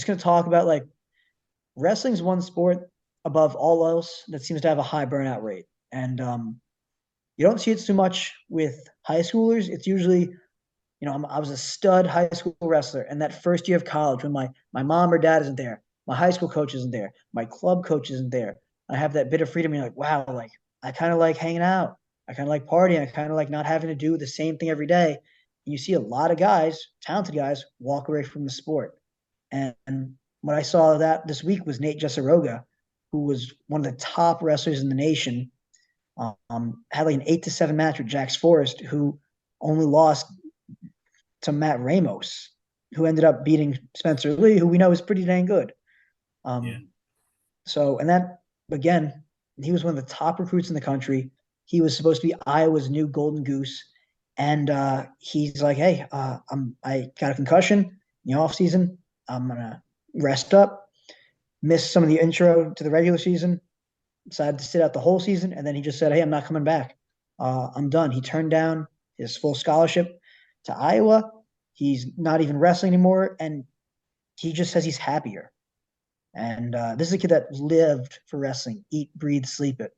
just going to talk about like wrestling's one sport above all else that seems to have a high burnout rate. And you don't see it too much with high schoolers. It's usually, I was a stud high school wrestler. And that first year of college, when my mom or dad isn't there, my high school coach isn't there, my club coach isn't there, I have that bit of freedom. You're like, wow, like I kind of like hanging out. I kind of like partying. I kind of like not having to do the same thing every day. And you see a lot of guys, talented guys, walk away from the sport. And what I saw that this week was Nate Jesuroga, who was one of the top wrestlers in the nation. Had like an 8-7 match with Jax Forrest, who only lost to Matt Ramos, who ended up beating Spencer Lee, who we know is pretty dang good. Yeah. So, and that, again, he was one of the top recruits in the country. He was supposed to be Iowa's new golden goose. And he's like, hey, I got a concussion in the off season. I'm going to rest up, miss some of the intro to the regular season, decided to sit out the whole season. And then he just said, hey, I'm not coming back. I'm done. He turned down his full scholarship to Iowa. He's not even wrestling anymore. And he just says he's happier. And this is a kid that lived for wrestling, eat, breathe, sleep it.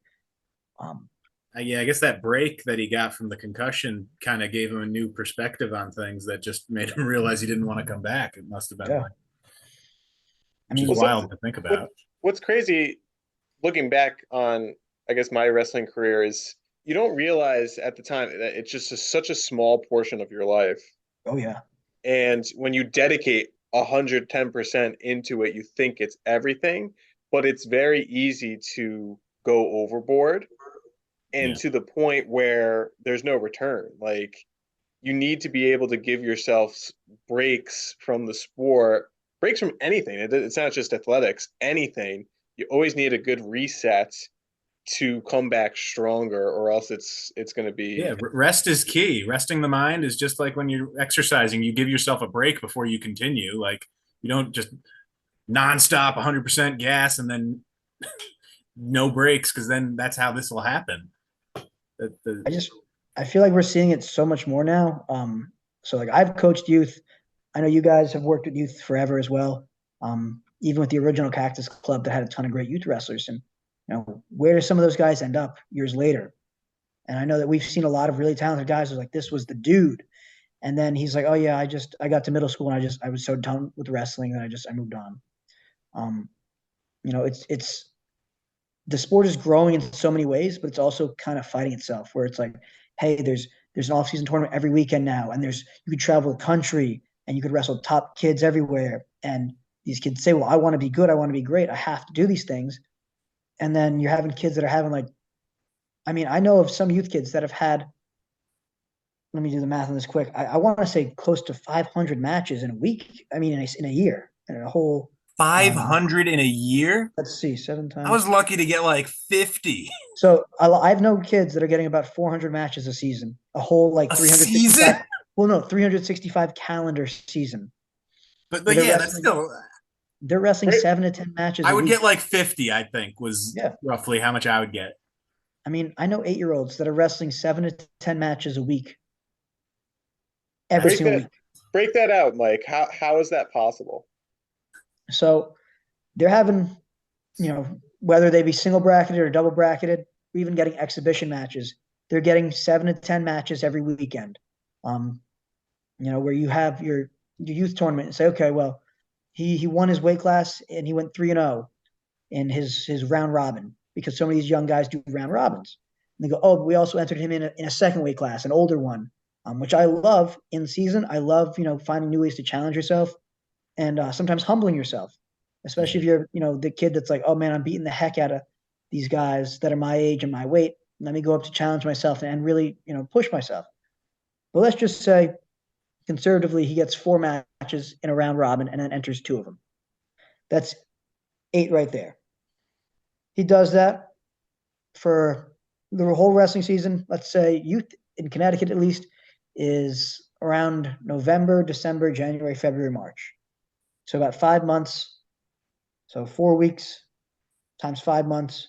Yeah, I guess that break that he got from the concussion kind of gave him a new perspective on things that just made him realize he didn't want to come back. It must have been Yeah. like, I which is mean, wild to think about. What's crazy looking back on, I guess, my wrestling career is you don't realize at the time that it's just such a small portion of your life. oh yeah, And when you dedicate 110% into it, you think it's everything, but it's very easy to go overboard and Yeah. to the point where there's no return. Like you need to be able to give yourself breaks from the sport, breaks from anything. It's not just athletics, anything. You always need a good reset to come back stronger, or else it's going to Yeah, be. rest is key. Resting the mind is just like when you're exercising, you give yourself a break before you continue. Like you don't just nonstop 100% gas and then no breaks because then that's how this will happen. I just I feel like we're seeing it so much more now. So like I've coached youth. I know you guys have worked with youth forever as well. Even with the original Cactus Club that had a ton of great youth wrestlers. And where do some of those guys end up years later? And I know that we've seen a lot of really talented guys who's like, this was the dude. And then he's like, oh yeah, I got to middle school and I was so done with wrestling that I moved on. Um, it's the sport is growing in so many ways, but it's also kind of fighting itself where it's like, hey, there's an off-season tournament every weekend now, and you could travel the country and you could wrestle top kids everywhere. And these kids say, well, I want to be good, I want to be great, I have to do these things. And then you're having kids that are having like, I mean, I know of some youth kids that have had, let me do the math on this quick. I want to say close to 500 matches in a week. I mean, in a year, in a whole, 500 in a year? let's see, seven I times. was lucky to get like 50. So I've known kids that are getting about 400 matches a season, a whole like A 365. season? Well, no, 365 calendar season. But yeah, that's still. They're wrestling 7 to 10 matches I a would week. get like 50, I think, was Yeah. roughly how much I would get. I mean, I know 8-year-olds that are wrestling 7 to 10 matches a week, every That's single week. Break that out, Mike. How is that possible? So they're having, whether they be single bracketed or double bracketed, or even getting exhibition matches, they're getting 7 to 10 matches every weekend. Where you have your youth tournament and say, okay, well, he won his weight class and he went 3-0 in his round robin because some of these young guys do round robins. And they go, oh, but we also entered him in a second weight class, an older one, which I love in season. I love, finding new ways to challenge yourself and sometimes humbling yourself, especially if you're, the kid that's like, oh man, I'm beating the heck out of these guys that are my age and my weight. Let me go up to challenge myself and really, push myself. But let's just say conservatively, he gets 4 matches in a round robin and then enters 2 of them. That's 8 right there. He does that for the whole wrestling season. Let's say youth in Connecticut, at least, is around November, December, January, February, March. So about 5 months. So 4 weeks times 5 months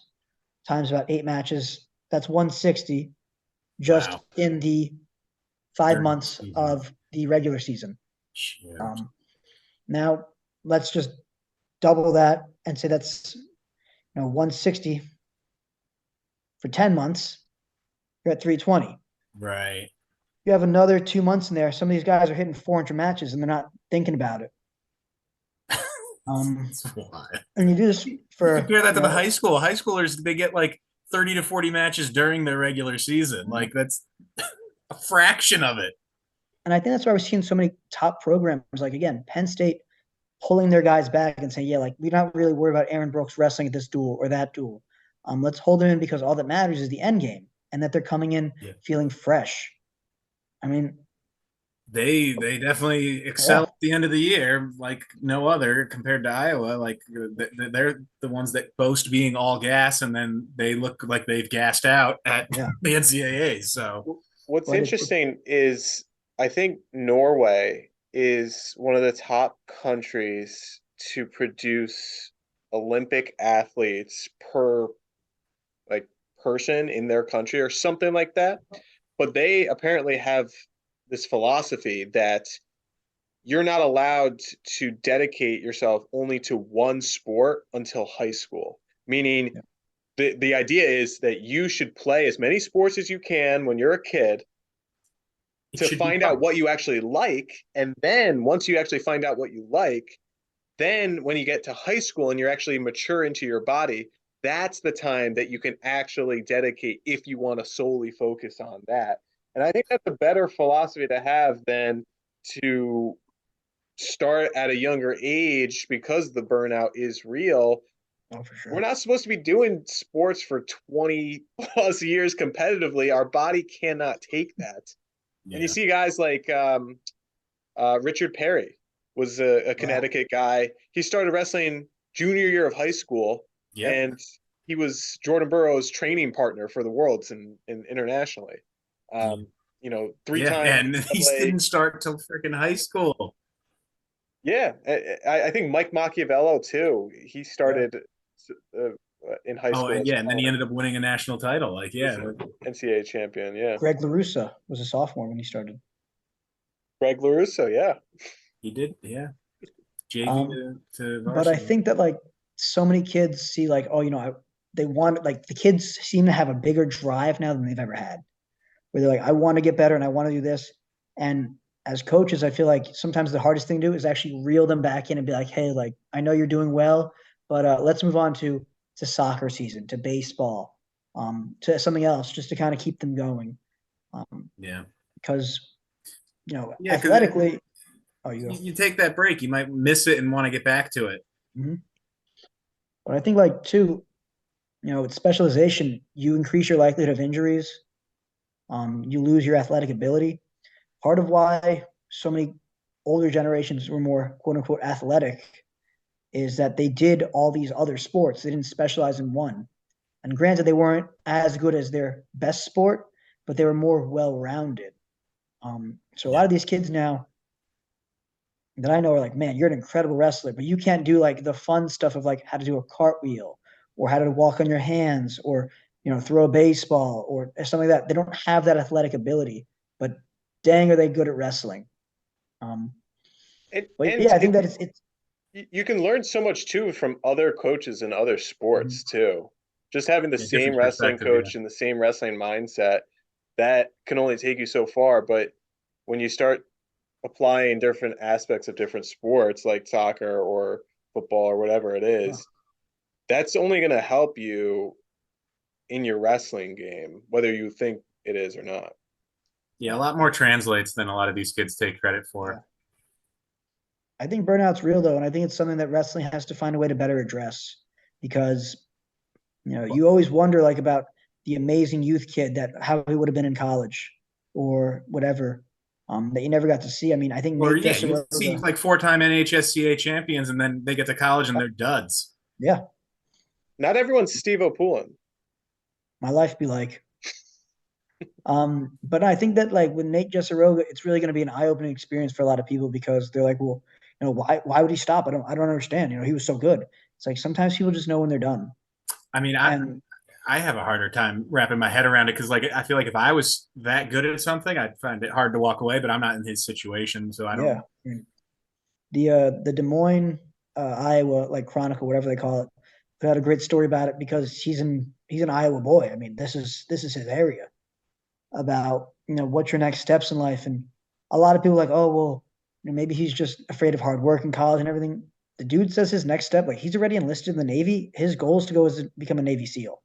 times about 8 matches. That's 160 just in the 5 months of the regular season. Now, let's just double that and say that's 160 for 10 months, you're at 320. Right. You have another 2 months in there. Some of these guys are hitting 400 matches and they're not thinking about it. That's wild. And you do this for compare that to the high school. High schoolers, they get like 30 to 40 matches during their regular season. Like that's a fraction of it. And I think that's why we're seeing so many top programs, like again, Penn State pulling their guys back and saying, yeah, like we're not really worried about Aaron Brooks wrestling at this duel or that duel. Let's hold them in because all that matters is the end game and that they're coming in feeling fresh. I mean, they definitely excel at the end of the year like no other compared to Iowa. Like they're the ones that boast being all gas, and then they look like they've gassed out at the NCAA. So what's interesting is I think Norway is one of the top countries to produce Olympic athletes per like person in their country or something like that. But they apparently have this philosophy that you're not allowed to dedicate yourself only to one sport until high school. Meaning the idea is that you should play as many sports as you can when you're a kid to find out what you actually like. And then once you actually find out what you like, then when you get to high school and you're actually mature into your body, that's the time that you can actually dedicate if you want to solely focus on that. And I think that's a better philosophy to have than to start at a younger age because the burnout is real. Oh, for sure. We're not supposed to be doing sports for 20 plus years competitively. Our body cannot take that. And you see guys like Richard Perry was a Connecticut guy. He started wrestling junior year of high school, and he was Jordan Burroughs' training partner for the Worlds and internationally. 3 times. And he didn't start till freaking high school. Yeah, I think Mike Machiavello too. He started in high school. And then he ended up winning a national title. Like, NCAA champion. Yeah. Greg LaRussa was a sophomore when he started. Greg LaRussa, yeah. He did, yeah. JV to varsity. But I think that like so many kids see like, they want, like, the kids seem to have a bigger drive now than they've ever had. Where they're like, I want to get better and I want to do this. And as coaches, I feel like sometimes the hardest thing to do is actually reel them back in and be like, hey, like, I know you're doing well, but let's move on to soccer season, to baseball, to something else, just to kind of keep them going. Because, athletically, you take that break, you might miss it and want to get back to it. Mm-hmm. But I think, like, too, with specialization, you increase your likelihood of injuries. You lose your athletic ability. Part of why so many older generations were more quote unquote athletic is that they did all these other sports. They didn't specialize in one. And granted, they weren't as good as their best sport, but they were more well-rounded. So a lot of these kids now that I know are like, man, you're an incredible wrestler, but you can't do like the fun stuff of like how to do a cartwheel or how to walk on your hands or, throw a baseball or something like that. They don't have that athletic ability, but dang, are they good at wrestling? I think that it's you can learn so much too from other coaches in other sports too. Just having the same wrestling coach and the same wrestling mindset, that can only take you so far. But when you start applying different aspects of different sports like soccer or football or whatever it is, that's only going to help you in your wrestling game, whether you think it is or not. Yeah, a lot more translates than a lot of these kids take credit for. I think burnout's real though, and I think it's something that wrestling has to find a way to better address because, you always wonder like about the amazing youth kid that how he would have been in college or whatever, that you never got to see. I mean, I think Nate Jesuroga, you see like 4-time NHSCA champions, and then they get to college and they're duds. Yeah. Not everyone's Steve O'Pullen. My life be like. But I think that like with Nate Jesuroga, it's really going to be an eye-opening experience for a lot of people because they're like, well, why would he stop? I don't understand. He was so good. It's like sometimes people just know when they're done. I mean, I have a harder time wrapping my head around it because, like, I feel like if I was that good at something, I'd find it hard to walk away. But I'm not in his situation, so I don't. Yeah, the Des Moines Iowa like Chronicle, whatever they call it. They had a great story about it because he's an Iowa boy. I mean, this is his area about what's your next steps in life, and a lot of people are like, oh well, maybe he's just afraid of hard work in college and everything. The dude says his next step, like he's already enlisted in the Navy. His goal is to go as to become a Navy SEAL.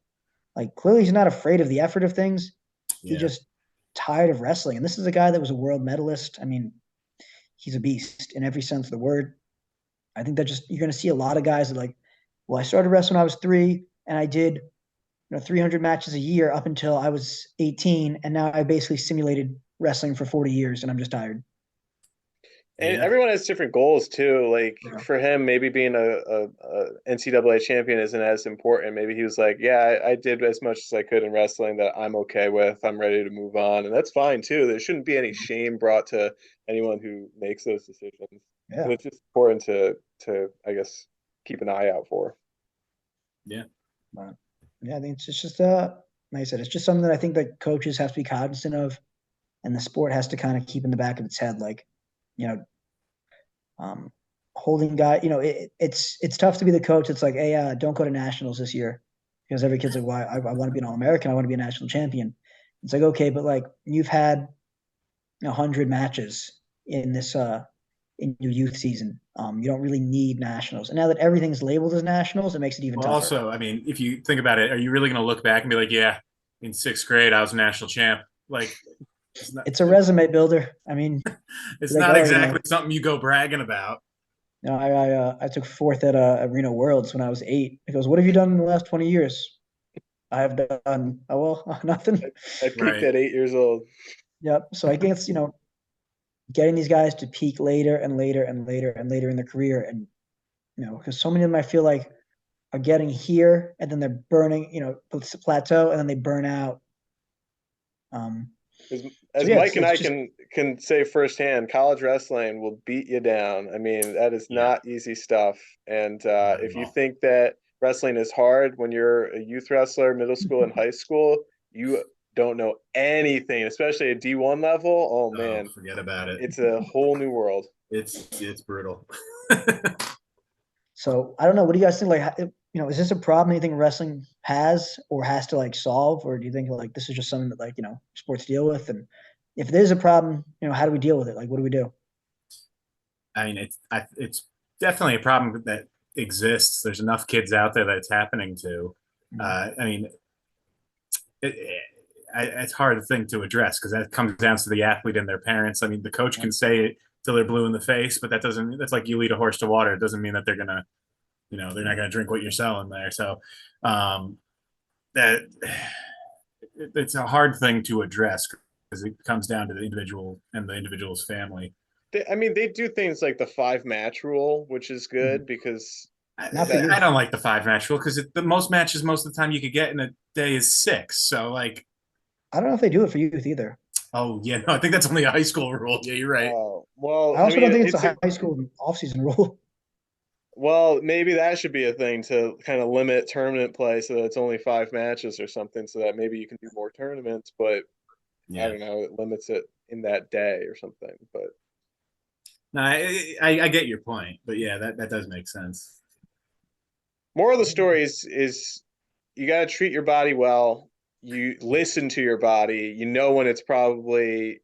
Like clearly, he's not afraid of the effort of things. He just tired of wrestling, and this is a guy that was a world medalist. I mean, he's a beast in every sense of the word. I think that just you're going to see a lot of guys that like, well, I started wrestling when I was 3, and I did 300 matches a year up until I was 18, and now I basically simulated wrestling for 40 years, and I'm just tired. And everyone has different goals too. Like for him, maybe being a NCAA champion isn't as important. Maybe he was like, yeah, I did as much as I could in wrestling that I'm okay with. I'm ready to move on. And that's fine too. There shouldn't be any shame brought to anyone who makes those decisions. Yeah. But it's just important to I guess keep an eye out for. Yeah. Yeah, I think it's just like I said, it's just something that I think that coaches have to be cognizant of, and the sport has to kind of keep in the back of its head, like, holding guy. It's tough to be the coach. It's like, hey, don't go to nationals this year, because every kid's like, well, I want to be an All-American. I want to be a national champion. It's like, okay, but like you've had 100 matches in this in your youth season. You don't really need nationals. And now that everything's labeled as nationals, it makes it even tougher. Also, I mean, if you think about it, are you really going to look back and be like, yeah, in 6th grade, I was a national champ? Like, it's a resume builder. I mean, it's not exactly something you go bragging about. I took 4th at Reno Worlds when I was 8. It goes, what have you done in the last 20 years? I have done, nothing. I peaked at 8 years old. Yep. So I guess, getting these guys to peak later and later and later and later in their career. And, because so many of them I feel like are getting here and then they're burning, plateau, and then they burn out. As Mike and I can say firsthand, college wrestling will beat you down. I mean, that is not easy stuff. And if you think that wrestling is hard when you're a youth wrestler, middle school and high school, you don't know anything, especially at D1 level. Oh man, forget about it. It's a whole new world. It's brutal. So I don't know. What do you guys think? Like, is this a problem you think wrestling has or has to like solve, or do you think like this is just something that like sports deal with? And if there's a problem, how do we deal with it? Like, what do we do? I mean, it's definitely a problem that exists. There's enough kids out there that it's happening to. I mean, it's a hard thing to address because that comes down to the athlete and their parents. I mean, the coach can say it till they're blue in the face, but that's like you lead a horse to water. It doesn't mean that they're gonna, they're not gonna drink what you're selling there. So that it's a hard thing to address because it comes down to the individual and the individual's family. They do things like the 5-match rule, which is good because I don't like the 5-match rule because the most matches most of the time you could get in a day is 6. So like, I don't know if they do it for youth either. Oh yeah, no, I think that's only a high school rule. Yeah, you're right. Well, I also don't think it's a high school off-season rule. Well, maybe that should be a thing to kind of limit tournament play so that it's only 5 matches or something, so that maybe you can do more tournaments. But I don't know, it limits it in that day or something. But no, I get your point, but yeah, that does make sense. Moral of the story is you got to treat your body well. You listen to your body. When it's probably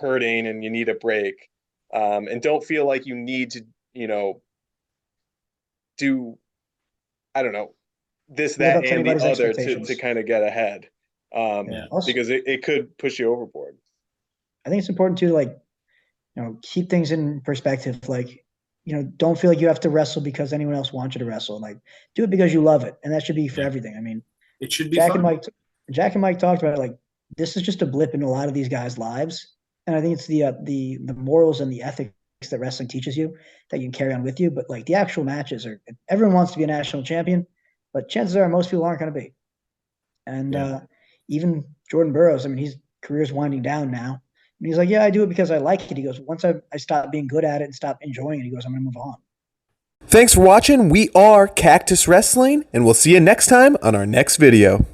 hurting and you need a break, and don't feel like you need to do this, that, and the other to kind of get ahead, because it could push you overboard. I think it's important to keep things in perspective. Like, don't feel like you have to wrestle because anyone else wants you to wrestle. Like, do it because you love it, and that should be for everything. I mean, it should be Jack fun. and Mike talked about it. Like, this is just a blip in a lot of these guys' lives, and I think it's the morals and the ethics that wrestling teaches you that you can carry on with you. But like the actual matches everyone wants to be a national champion, but chances are most people aren't going to be. And even Jordan Burroughs, I mean, his career's winding down now. And he's like, yeah, I do it because I like it. He goes, once I stop being good at it and stop enjoying it, he goes, I'm going to move on. Thanks for watching. We are Cactus Wrestling, and we'll see you next time on our next video.